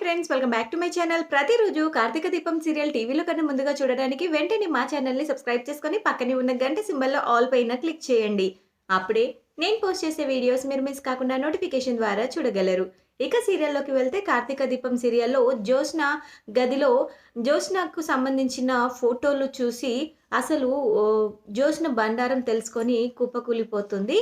Friends, welcome back to my channel. ప్రతిరోజు కార్తీక దీపం serial టీవీలో కన్నా ముందుగా చూడడానికి వెంటనే మా ఛానల్‌ని సబ్స్క్రైబ్ చేసుకొని పక్కనే ఉన్న గంట సింబల్‌లో ఆల్ పైన క్లిక్ చేయండి. అప్పుడే నేను పోస్ట్ చేసే వీడియోస్ మీరు మిస్ కాకుండా నోటిఫికేషన్ ద్వారా చూడగలరు. ఇక సీరియల్‌లోకి వెళ్తే కార్తీక దీపం సీరియల్‌లో జ్యోత్స్న గదిలో జ్యోత్స్నకు సంబంధించిన ఫోటోలు చూసి అసలు జ్యోత్స్న బండారం తెలుసుకొని కుప్పకూలిపోతుంది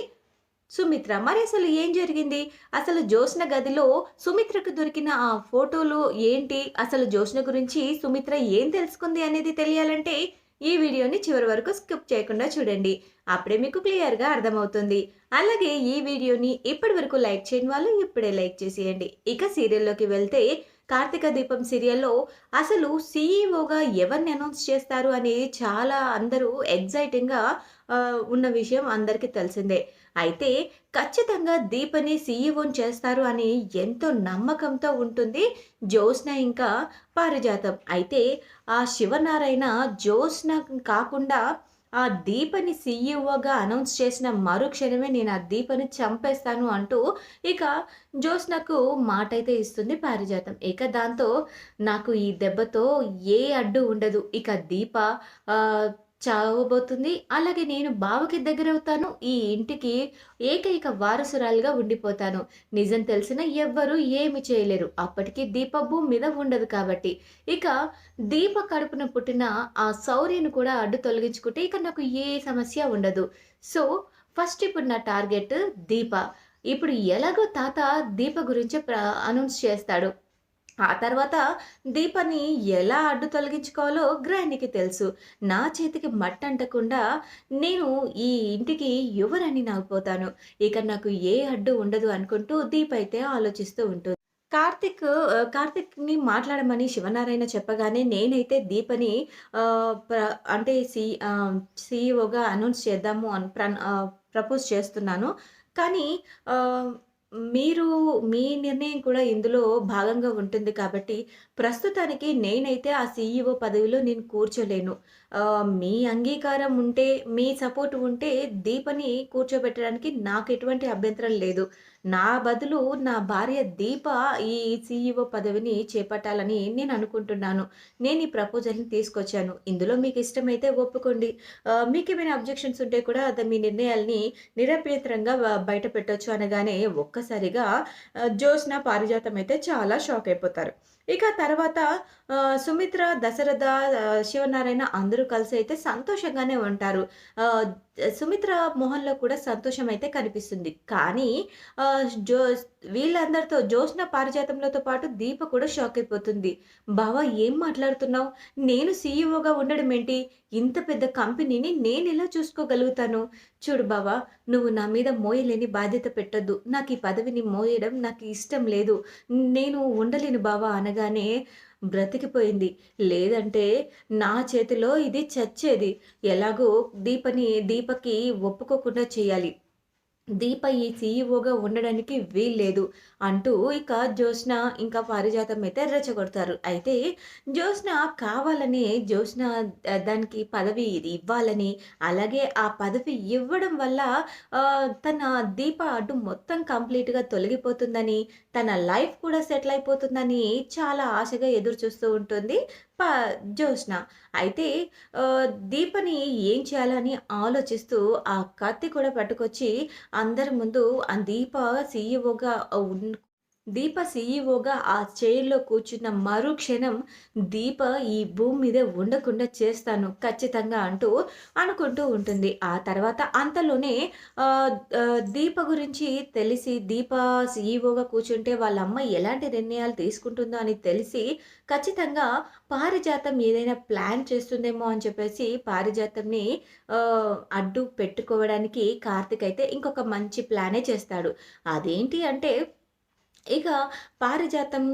సుమిత్ర. మరి అసలు ఏం జరిగింది? అసలు జ్యోత్స్న గదిలో సుమిత్రకు దొరికిన ఆ ఫోటోలు ఏంటి? అసలు జ్యోత్స్న గురించి సుమిత్ర ఏం తెలుసుకుంది అనేది తెలియాలంటే ఈ వీడియోని చివరి వరకు స్కిప్ చేయకుండా చూడండి. అప్పుడే మీకు క్లియర్‌గా అర్థమవుతుంది. అలాగే ఈ వీడియోని ఇప్పటి వరకు లైక్ చేయని వాళ్ళు ఇప్పుడే లైక్ చేసేయండి. ఇక సీరియల్‌లోకి వెళ్తే కార్తీక దీపం సీరియల్‌లో అసలు సీఈఓగా ఎవరిని అనౌన్స్ చేస్తారు అనేది చాలా అందరూ ఎక్సైటింగ్‌గా ఉన్న విషయం అందరికీ తెలిసిందే. అయితే ఖచ్చితంగా దీపని సీఈఓని చేస్తారు అని ఎంతో నమ్మకంతో ఉంటుంది జ్యోత్స్న ఇంకా పారిజాతం. అయితే ఆ శివనారాయణ జ్యోత్స్న కాకుండా ఆ దీపని సీఈఓగా అనౌన్స్ చేసిన మరుక్షణమే నేను ఆ దీపని చంపేస్తాను అంటూ ఇక జ్యోత్స్నకు మాటైతే ఇస్తుంది పారిజాతం. ఇక దాంతో నాకు ఈ దెబ్బతో ఏ అడ్డు ఉండదు. ఇక దీప ఆహ్, చావబోతుంది. అలాగే నేను బావకి దగ్గరవుతాను. ఈ ఇంటికి ఏకైక వారసురాలిగా ఉండిపోతాను. నిజం తెలిసినా ఎవ్వరు ఏమి చేయలేరు. అప్పటికి దీప భూమి మీద ఉండదు కాబట్టి. ఇక దీప కడుపున పుట్టిన ఆ శౌర్యను కూడా అడ్డు తొలగించుకుంటే ఇక నాకు ఏ సమస్య ఉండదు. సో, ఫస్ట్ ఇప్పుడు నా టార్గెట్ దీప. ఇప్పుడు ఎలాగో తాత దీప గురించి అనౌన్స్ చేస్తాడు. ఆ తర్వాత దీపని ఎలా అడ్డు తొలగించుకోవాలో గ్రాండ్‌కి తెలుసు. నా చేతికి మట్టంటకుండా నేను ఈ ఇంటికి యువరాణిని అయిపోతాను. ఇక నాకు ఏ అడ్డు ఉండదు అనుకుంటూ దీప అయితే ఆలోచిస్తూ ఉంటుంది. కార్తీక్‌ని మాట్లాడమని శివనారాయణ చెప్పగానే నేనైతే దీపని ఆహ్, ప్ర అంటే సీఈఓగా అనౌన్స్ చేద్దాము అని ప్రపోజ్ చేస్తున్నాను. కానీ ఆహ్, మీరు మీ నిర్ణయం కూడా ఇందులో భాగంగా ఉంటుంది కాబట్టి, ప్రస్తుతానికి నేనైతే ఆ సీఈఓ పదవిలో నేను కూర్చోలేను. మీ అంగీకారం ఉంటే, మీ సపోర్ట్ ఉంటే దీపని కూర్చోబెట్టడానికి నాకు ఎటువంటి అభ్యంతరం లేదు. నా బదులు నా భార్య దీప ఈ సీఈఓ పదవిని చేపట్టాలని నేను అనుకుంటున్నాను. నేను ఈ ప్రపోజల్‌ని తీసుకొచ్చాను. ఇందులో మీకు ఇష్టమైతే ఒప్పుకోండి. మీకేమైనా అబ్జెక్షన్స్ ఉంటే కూడా మీ నిర్ణయాల్ని నిరభ్యంతరంగా బయట పెట్టొచ్చు అనగానే ఒక్కసారిగా జ్యోత్స్న, పారిజాతం అయితే చాలా షాక్ అయిపోతారు. ఇక తర్వాత సుమిత్ర, దశరథ, శివనారాయణ అందరూ కలిసి అయితే సంతోషంగానే ఉంటారు. ఆహ్, సుమిత్ర మొహంలో కూడా సంతోషం అయితే కనిపిస్తుంది. కానీ ఆహ్, జోస్ వీళ్ళందరితో జ్యోత్స్న, పారిజాతంలతో పాటు దీప కూడా షాక్ అయిపోతుంది. "బావ ఏం మాట్లాడుతున్నావు? నేను సీఈఓగా ఉండడం ఏంటి? ఇంత పెద్ద కంపెనీని నేనెలా చూసుకోగలుగుతాను? చూడు బావ, నువ్వు నా మీద మోయలేని బాధ్యత పెట్టొద్దు. నాకు ఈ పదవిని మోయడం నాకు ఇష్టం లేదు. నేను ఉండలేను బావ" అనగానే బ్రతికిపోయింది. లేదంటే నా చేతిలో ఇది చచ్చేది. ఎలాగో దీపకి ఒప్పుకోకుండా చేయాలి. దీప ఈ సీఈఓగా ఉండడానికి వీల్లేదు అంటూ ఇక జ్యోత్స్న ఇంకా పారిజాతం అయితే రెచ్చగొడతారు. అయితే జ్యోత్స్న కావాలనే దానికి పదవి ఇది ఇవ్వాలని, అలాగే ఆ పదవి ఇవ్వడం వల్ల తన దీప అడ్డు మొత్తం కంప్లీట్‌గా తొలగిపోతుందని, తన లైఫ్ కూడా సెటిల్ అయిపోతుందని చాలా ఆశగా ఎదురు చూస్తూ ఉంటుంది ప జ్యోత్స్న. అయితే దీపని ఏం చేయాలని ఆలోచిస్తూ ఆ కత్తి కూడా పట్టుకొచ్చి అందరి ముందు సీఈఓగా ఉన్ దీప సీఈఓగా ఆ చైర్‌లో కూర్చున్న మరుక్షణం దీప ఈ భూమి మీద ఉండకుండా చేస్తాను ఖచ్చితంగా అంటూ అనుకుంటూ ఉంటుంది. ఆ తర్వాత అంతలోనే ఆహ్, దీప గురించి తెలిసి దీప సీఈఓగా కూర్చుంటే వాళ్ళ అమ్మ ఎలాంటి నిర్ణయాలు తీసుకుంటుందో అని తెలిసి ఖచ్చితంగా పారిజాతం ఏదైనా ప్లాన్ చేస్తుందేమో అని చెప్పేసి పారిజాతంని అడ్డు పెట్టుకోవడానికి కార్తీక్ అయితే ఇంకొక మంచి ప్లానే చేస్తాడు. అదేంటి అంటే ఇక పారిజాతం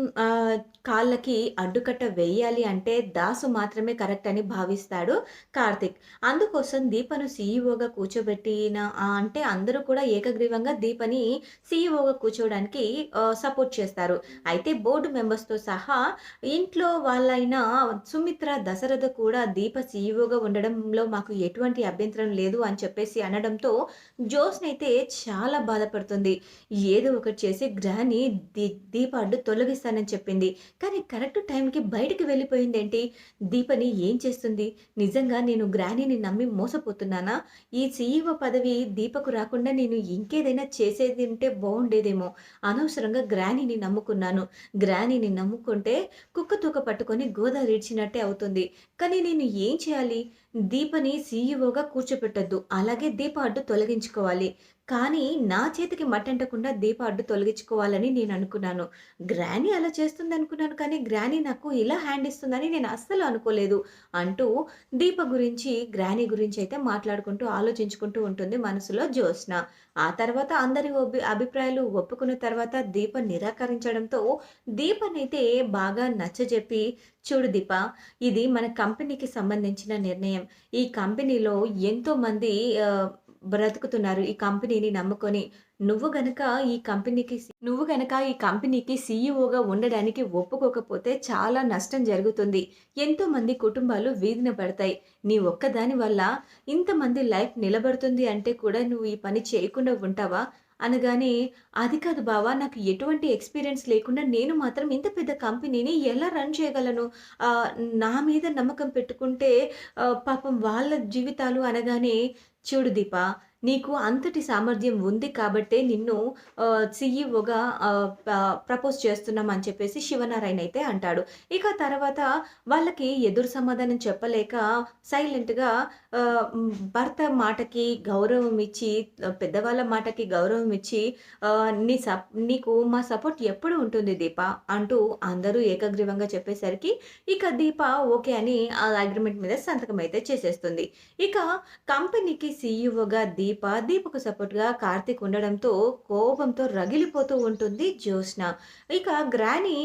కాళ్ళకి అడ్డుకట్ట వేయాలి అంటే దాసు మాత్రమే కరెక్ట్ అని భావిస్తాడు కార్తీక్. అందుకోసం దీపను సీఈఓగా కూర్చోబెట్టిన అంటే అందరూ కూడా ఏకగ్రీవంగా దీపని సీఈఓగా కూర్చోవడానికి సపోర్ట్ చేస్తారు. అయితే బోర్డ్ మెంబర్స్‌తో సహా ఇంట్లో వాళ్ళైన సుమిత్ర, దశరథ కూడా దీప సీఈఓగా ఉండడంలో మాకు ఎటువంటి అభ్యంతరం లేదు అని చెప్పేసి అనడంతో జ్యోత్స్న అయితే చాలా బాధపడుతుంది. ఏదో ఒకటి చేసి గ్రాని దీ దీప అడ్డు తొలగిస్తానని చెప్పింది. కానీ కరెక్ట్ టైంకి బయటికి వెళ్ళిపోయిందేంటి? దీపని ఏం చేస్తుంది? నిజంగా నేను గ్రానీని నమ్మి మోసపోతున్నానా? ఈ సీఈఓ పదవి దీపకు రాకుండా నేను ఇంకేదైనా చేసేది ఉంటే బావుండేదేమో. అనవసరంగా గ్రానీని నమ్ముకున్నాను. గ్రానీని నమ్ముకుంటే కుక్క తోక పట్టుకొని గోదావరి ఈడ్చినట్టే అవుతుంది. కానీ నేను ఏం చేయాలి? దీపని సీఈఓగా కూర్చోపెట్టొద్దు. అలాగే దీప అడ్డు తొలగించుకోవాలి. కానీ నా చేతికి మట్టంటకుండా దీప అడ్డు తొలగించుకోవాలని నేననుకున్నాను. గ్రానీ అలా చేస్తుందనుకున్నాను కానీ గ్రానీ నాకు ఇలా హ్యాండ్ ఇస్తుందని నేను అస్సలు అనుకోలేదు. అంటూ దీప గురించి, గ్రానీ గురించయితే మాట్లాడుకుంటూ, ఆలోచించుకుంటూ ఉంటుంది మనసులో జ్యోత్స్న. ఆ తర్వాత అందరి అభిప్రాయాలు ఒప్పుకున్న తర్వాత దీప నిరాకరించడంతో దీపనైతే బాగా నచ్చజెప్పి, "చూడు దీప, ఇది మన కంపెనీకి సంబంధించిన నిర్ణయం. ఈ కంపెనీలో ఎంతోమంది బ్రతుకుతున్నారు ఈ కంపెనీని నమ్ముకొని. నువ్వు గనక ఈ కంపెనీకి సీఈఓగా ఉండడానికి ఒప్పుకోకపోతే చాలా నష్టం జరుగుతుంది. ఎంతోమంది కుటుంబాలు వీధిన పడతాయి. నీ ఒక్కదాని వల్ల ఇంతమంది లైఫ్ నిలబడుతుంది అంటే కూడా నువ్వు ఈ పని చేయకుండా ఉంటావా?" అనగానే, "అది కాదు బావ, నాకు ఎటువంటి ఎక్స్‌పీరియన్స్ లేకుండా నేను మాత్రం ఇంత పెద్ద కంపెనీని ఎలా రన్ చేయగలను? ఆహ్, నా మీద నమ్మకం పెట్టుకుంటే పాపం వాళ్ళ జీవితాలు" అనగానే, "చూడు దీప, నీకు అంతటి సామర్థ్యం ఉంది కాబట్టే నిన్ను సీఈఓగా ప్రపోజ్ చేస్తున్నాం" అని చెప్పేసి శివనారాయణ అయితే అంటాడు. ఇక తర్వాత వాళ్ళకి ఎదురు సమాధానం చెప్పలేక సైలెంట్‌గా భర్త మాటకి గౌరవం ఇచ్చి, పెద్దవాళ్ళ మాటకి గౌరవం ఇచ్చి "నీకు మా సపోర్ట్ ఎప్పుడు ఉంటుంది దీప" అంటూ అందరూ ఏకగ్రీవంగా చెప్పేసరికి ఇక దీప ఓకే అని ఆ అగ్రీమెంట్ మీద సంతకం అయితే చేసేస్తుంది. ఇక కంపెనీకి సీఈఓగా దీపకు సపోర్ట్‌గా కార్తీక్ ఉండడంతో కోపంతో రగిలిపోతూ ఉంటుంది జ్యోత్స్న. ఇక గ్రానీ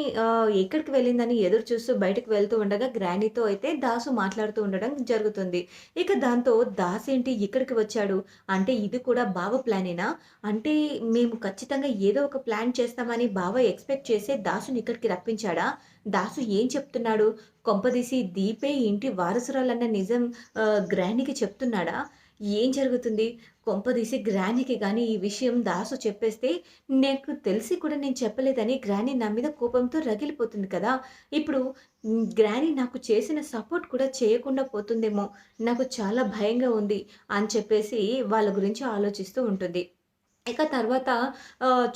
ఎక్కడికి వెళ్ళిందని ఎదురు చూస్తూ బయటకు వెళ్తూ ఉండగా గ్రానీతో అయితే దాసు మాట్లాడుతూ ఉండడం జరుగుతుంది. ఇక దాంతో దాసేంటి ఇక్కడికి వచ్చాడు? అంటే ఇది కూడా బావ ప్లానేనా? అంటే మేము ఖచ్చితంగా ఏదో ఒక ప్లాన్ చేస్తామని బావ ఎక్స్‌పెక్ట్ చేసే దాసుని ఇక్కడికి రప్పించాడా? దాసు ఏం చెప్తున్నాడు? కొంపదీసి దీపే ఇంటి వారసురాలన్న నిజం గ్రానీకి చెప్తున్నాడా? ఏం జరుగుతుంది? కొంపదీసి గ్రానీకి గాని ఈ విషయం దాసు చెప్పేస్తే, నాకు తెలిసి కూడా నేను చెప్పలేదని గ్రానీ నా మీద కోపంతో రగిలిపోతుంది కదా! ఇప్పుడు గ్రానీ నాకు చేసిన సపోర్ట్ కూడా చేయకుండా పోతుందేమో! నాకు చాలా భయంగా ఉంది అని చెప్పేసి వాళ్ళ గురించి ఆలోచిస్తూ ఉంటుంది. ఇక తర్వాత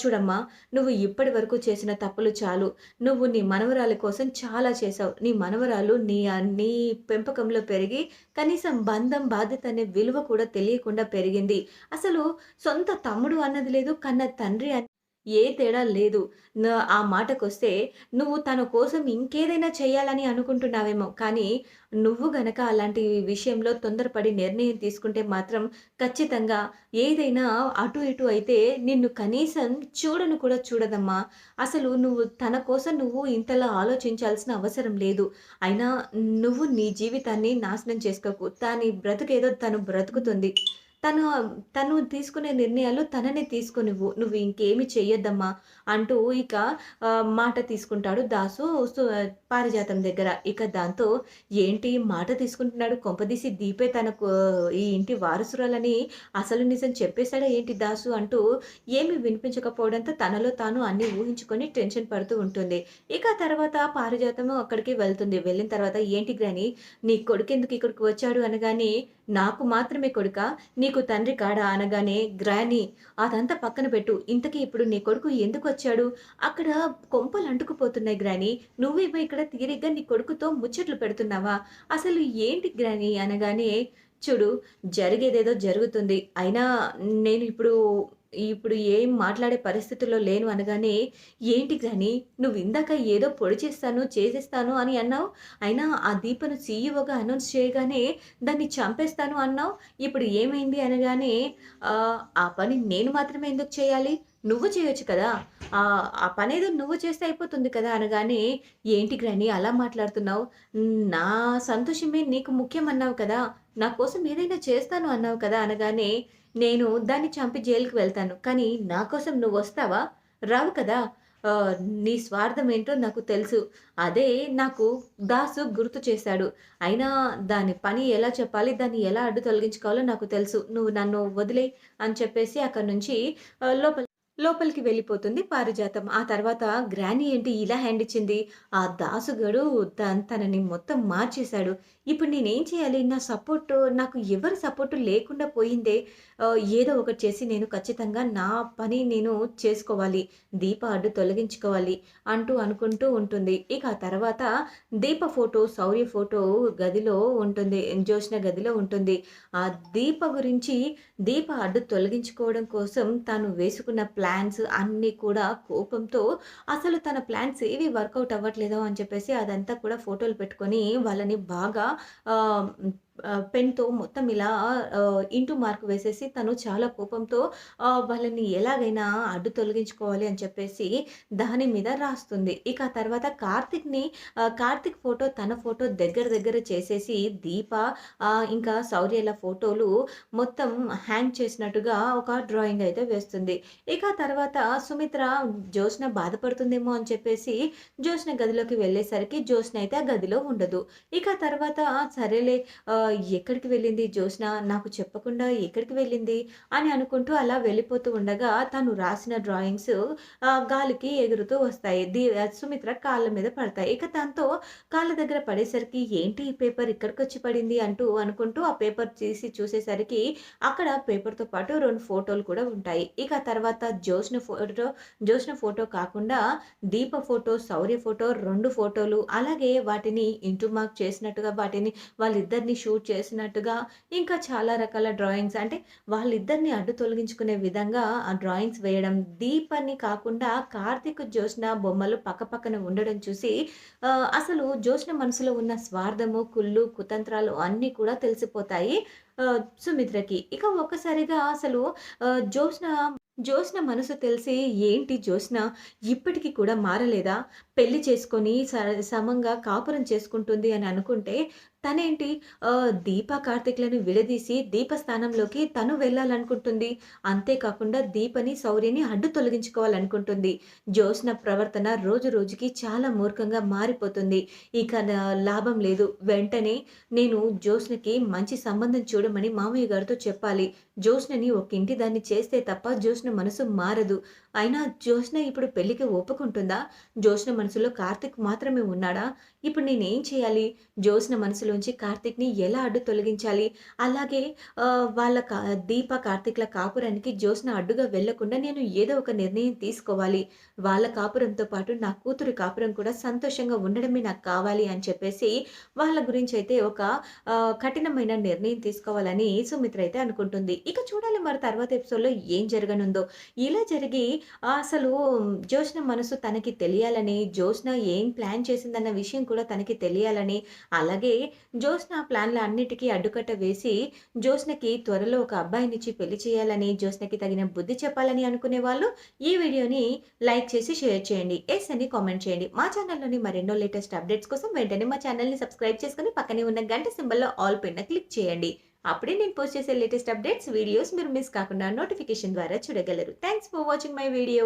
చూడమ్మా, నువ్వు ఇప్పటి వరకు చేసిన తప్పులు చాలు. నువ్వు నీ మనవరాలి కోసం చాలా చేశావు. నీ మనవరాలు నీ పెంపకంలో పెరిగి కనీసం బంధం, బాధ్యత అనే విలువ కూడా తెలియకుండా పెరిగింది. అసలు సొంత తమ్ముడు అన్నది లేదు. కన్న తండ్రి ఏ తేడా లేదు. ఆ మాటకొస్తే నువ్వు తన కోసం ఇంకేదైనా చేయాలని అనుకుంటున్నావేమో! కానీ నువ్వు గనక అలాంటి విషయంలో తొందరపడి నిర్ణయం తీసుకుంటే మాత్రం ఖచ్చితంగా ఏదైనా అటు ఇటు అయితే నిన్ను కనీసం చూడను కూడా చూడదమ్మా! అసలు నువ్వు తన కోసం నువ్వు ఇంతలా ఆలోచించాల్సిన అవసరం లేదు. అయినా నువ్వు నీ జీవితాన్ని నాశనం చేసుకోకు. దాని బ్రతుకేదో తను బ్రతుకుతుంది. తను తను తీసుకునే నిర్ణయాలు తననే తీసుకోనివ్వు. నువ్వు ఇంకేమి చెయ్యొద్దమ్మా అంటూ ఇక మాట తీసుకుంటాడు దాసు పారిజాతం దగ్గర. ఇక దాంతో ఏంటి మాట తీసుకుంటున్నాడు, కొంపదీసి దీపే తనకు ఈ ఇంటి వారసురాలని అసలు నిజం చెప్పేసాడా ఏంటి దాసు అంటూ ఏమి వినిపించకపోవడంతో తనలో తాను అన్నీ ఊహించుకొని టెన్షన్ పడుతూ ఉంటుంది. ఇక తర్వాత పారిజాతము అక్కడికి వెళ్తుంది. వెళ్ళిన తర్వాత ఏంటి గ్రాని, నీ కొడుకెందుకు ఇక్కడికి వచ్చాడు అనగానే, నాకు మాత్రమే కొడుకా? నీకు తండ్రి కాడా? అనగానే, గ్రాని అదంతా పక్కన పెట్టు. ఇంతకీ ఇప్పుడు నీ కొడుకు ఎందుకొచ్చాడు? అక్కడ కొంపలు అంటుకుపోతున్నాయి గ్రాని. నువ్వేమో ఇక్కడ తీరిగ్గా నీ కొడుకుతో ముచ్చట్లు పెడుతున్నావా? అసలు ఏంటి గ్రాని అనగానే, చూడు జరిగేదేదో జరుగుతుంది. అయినా నేను ఇప్పుడు ఏం మాట్లాడే పరిస్థితుల్లో లేను అనగానే, ఏంటి గ్రాని నువ్విందాక ఏదో పొడి చేస్తాను, చేసేస్తాను అని అన్నావు. అయినా ఆ దీపను సీఈఓగా అనౌన్స్ చేయగానే దాన్ని చంపేస్తాను అన్నావు. ఇప్పుడు ఏమైంది అనగానే, ఆ పని నేను మాత్రమే ఎందుకు చేయాలి? నువ్వు చేయొచ్చు కదా! ఆ పనేదో నువ్వు చేస్తే అయిపోతుంది కదా! అనగానే, ఏంటి గ్రాని అలా మాట్లాడుతున్నావు? నా సంతోషమే నీకు ముఖ్యం అన్నావు కదా! నా కోసం ఏదైనా చేస్తాను అన్నావు కదా! అనగానే, నేను దాన్ని చంపి జైలుకి వెళ్తాను. కానీ నా కోసం నువ్వొస్తావా? రావు కదా! ఆహ్, నీ స్వార్థం ఏంటో నాకు తెలుసు. అదే నాకు దాసు గుర్తు చేశాడు. అయినా దాని పని ఎలా చెప్పాలి, దాన్ని ఎలా అడ్డు తొలగించుకోవాలో నాకు తెలుసు. నువ్వు నన్ను వదిలేయి అని చెప్పేసి అక్కడి నుంచి లోపల లోపలికి వెళ్ళిపోతుంది పారిజాతం. ఆ తర్వాత గ్రానీ ఏంటి ఇలా హ్యాండ్ ఇచ్చింది? ఆ దాసుగాడు తనని మొత్తం మార్చేశాడు. ఇప్పుడు నేనేం చేయాలి? నా సపోర్టు నాకు ఎవరి సపోర్టు లేకుండా పోయిందే. ఏదో ఒకటి చేసి నేను ఖచ్చితంగా నా పని నేను చేసుకోవాలి. దీప అడ్డు తొలగించుకోవాలి అంటూ అనుకుంటూ ఉంటుంది. ఇక ఆ తర్వాత దీప ఫోటో, శౌర్య ఫోటో గదిలో ఉంటుంది. జ్యోత్స్న గదిలో ఉంటుంది. ఆ దీప గురించి దీప అడ్డు తొలగించుకోవడం కోసం తను వేసుకున్న ప్లాన్స్ అన్నీ కూడా కోపంతో అసలు తన ప్లాన్స్ ఏవి వర్కౌట్ అవ్వట్లేదు అని చెప్పేసి అదంతా కూడా ఫోటోలు పెట్టుకొని వాళ్ళని బాగా ఆహ్, పెన్‌తో మొత్తం ఇలా ఇంటూ మార్క్ వేసేసి తను చాలా కోపంతో వాళ్ళని ఎలాగైనా అడ్డు తొలగించుకోవాలి అని చెప్పేసి దాని మీద రాస్తుంది. ఇక ఆ తర్వాత కార్తీక్ ఫోటో తన ఫోటో దగ్గర దగ్గర చేసేసి దీప ఇంకా శౌర్యల ఫోటోలు మొత్తం హ్యాంగ్ చేసినట్టుగా ఒక డ్రాయింగ్ అయితే వేస్తుంది. ఇక తర్వాత సుమిత్ర జ్యోత్స్న బాధపడుతుందేమో అని చెప్పేసి జ్యోత్స్న గదిలోకి వెళ్ళేసరికి జ్యోత్స్న అయితే ఆ గదిలో ఉండదు. ఇక తర్వాత సరేలే ఎక్కడికి వెళ్ళింది జ్యోత్స్న? నాకు చెప్పకుండా ఎక్కడికి వెళ్ళింది? అని అనుకుంటూ అలా వెళ్ళిపోతూ ఉండగా తను రాసిన డ్రాయింగ్స్ గాలికి ఎగురుతూ వస్తాయి. సుమిత్ర కాళ్ళ మీద పడతాయి. ఇక దాంతో కాళ్ళ దగ్గర పడేసరికి ఏంటి ఈ పేపర్ ఇక్కడికొచ్చి పడింది అంటూ అనుకుంటూ ఆ పేపర్ తీసి చూసేసరికి అక్కడ పేపర్‌తో పాటు 2 ఫోటోలు కూడా ఉంటాయి. ఇక తర్వాత జ్యోత్స్న ఫోటో కాకుండా దీప ఫోటో, శౌర్య ఫోటో 2 ఫోటోలు అలాగే వాటిని ఇంటూ మార్క్ చేసినట్టుగా వాటిని వాళ్ళిద్దరిని షూట్ చేసినట్టుగా ఇంకా చాలా రకాల డ్రాయింగ్స్ అంటే వాళ్ళిద్దరిని అడ్డు తొలగించుకునే విధంగా ఆ డ్రాయింగ్స్ వేయడం. దీపని కాకుండా కార్తీక్, జ్యోత్స్న బొమ్మలు పక్కపక్కన ఉండడం చూసి అసలు జ్యోత్స్న మనసులో ఉన్న స్వార్థము, కుళ్ళు, కుతంత్రాలు అన్నీ కూడా తెలిసిపోతాయి సుమిత్రకి. ఇక ఒక్కసారిగా అసలు జ్యోత్స్న జ్యోత్స్న మనసు తెలిసి ఏంటి జ్యోత్స్న ఇప్పటికి కూడా మారలేదా? పెళ్లి చేసుకొని సమంగా కాపురం చేసుకుంటుంది అని అనుకుంటే తనేంటి దీప, కార్తీక్‌లని విడదీసి దీప స్థానంలోకి తను వెళ్ళాలనుకుంటుంది. అంతేకాకుండా దీపని, శౌర్యని అడ్డు తొలగించుకోవాలనుకుంటుంది. జ్యోత్స్న ప్రవర్తన రోజు రోజుకి చాలా మూర్ఖంగా మారిపోతుంది. ఇక లాభం లేదు. వెంటనే నేను జ్యోత్స్నకి మంచి సంబంధం చూడమని మామయ్య గారితో చెప్పాలి. జ్యోత్స్నని ఒక ఇంటి దాన్ని చేస్తే తప్ప జ్యోత్స్న మనసు మారదు. అయినా జ్యోత్స్న ఇప్పుడు పెళ్ళికి ఒప్పుకుంటుందా? జ్యోత్స్న మనసులో కార్తీక్ మాత్రమే ఉన్నాడా? ఇప్పుడు నేనేం చేయాలి? జ్యోత్స్న మనసులోంచి కార్తీక్‌ని ఎలా అడ్డు తొలగించాలి? అలాగే వాళ్ళ దీప, కార్తీక్‌ల కాపురానికి జ్యోత్స్న అడ్డుగా వెళ్ళకుండా నేను ఏదో ఒక నిర్ణయం తీసుకోవాలి. వాళ్ళ కాపురంతో పాటు నా కూతురి కాపురం కూడా సంతోషంగా ఉండడమే నాకు కావాలి అని చెప్పేసి వాళ్ళ గురించైతే ఒక కఠినమైన నిర్ణయం తీసుకోవాలని సుమిత్ర అయితే అనుకుంటుంది. ఇక చూడాలి మరి తర్వాత ఎపిసోడ్‌లో ఏం జరగనుందో. ఇలా జరిగి అసలు జ్యోత్స్న మనసు తనకి తెలియాలని, జ్యోత్స్న ఏం ప్లాన్ చేసిందన్న విషయం కూడా తనకి తెలియాలని, అలాగే జ్యోత్స్న ప్లాన్‌లన్నిటికీ అడ్డుకట్ట వేసి, జ్యోత్స్నకి త్వరలో ఒక అబ్బాయినిచ్చి పెళ్లి చేయాలని, జ్యోత్స్నకి తగిన బుద్ధి చెప్పాలని అనుకునే వాళ్ళు ఈ వీడియోని లైక్ చేసి షేర్ చేయండి. యెస్ అని కామెంట్ చేయండి. మా ఛానల్‌లోని మరెన్నో లేటెస్ట్ అప్డేట్స్ కోసం వెంటనే మా ఛానల్‌ని సబ్స్క్రైబ్ చేసుకొని పక్కనే ఉన్న గంట సింబల్‌లో ఆల్ పైన క్లిక్ చేయండి. అప్పుడే నేను పోస్ట్ చేసే లేటెస్ట్ అప్డేట్స్, వీడియోస్ మీరు మిస్ కాకుండా నోటిఫికేషన్ ద్వారా చూడగలరు. Thanks for watching my video.